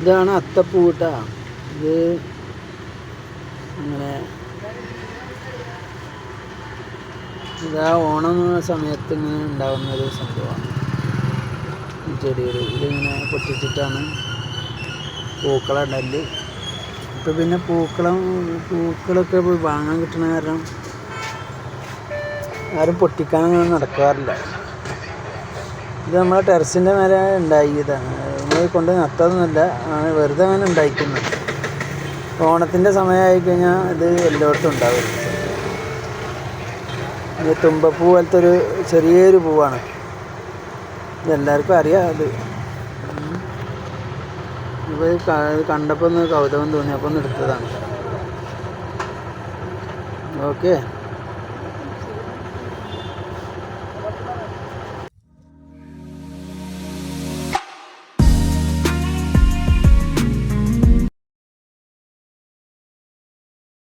ഇതാണ് അത്തപ്പൂ കേട്ടോ. ഇത് അങ്ങനെ ഇതാ ഓണം സമയത്ത് ഇങ്ങനെ ഉണ്ടാകുന്നൊരു സംഭവമാണ് ഈ ചെടികൾ. ഇതിങ്ങനെ പൊട്ടിച്ചിട്ടാണ് പൂക്കളം ഇടല്. ഇപ്പം പിന്നെ പൂക്കളൊക്കെ വാങ്ങാൻ കിട്ടുന്ന കാരണം ആരും പൊട്ടിക്കാനങ്ങനെ നടക്കാറില്ല. ഇത് നമ്മളെ ടെറസിൻ്റെ മേലെ ഉണ്ടാക്കിയതാണ്. നമ്മൾ കൊണ്ട് നട്ടതൊന്നുമല്ല, വെറുതെ അങ്ങനെ ഉണ്ടായിരിക്കുന്നത്. ഓണത്തിൻ്റെ സമയമായി കഴിഞ്ഞാൽ ഇത് എല്ലായിടത്തും ഉണ്ടാവും. ഇത് തുമ്പപ്പൂ പോലത്തെ ഒരു ചെറിയൊരു പൂവാണ്. ഇതെല്ലാവർക്കും അറിയാം. അത് ഇപ്പോൾ കണ്ടപ്പോൾ ഒന്ന് കൗതുകം തോന്നി, അപ്പോൾ ഒന്ന് എടുത്തതാണ്. ഓക്കെ.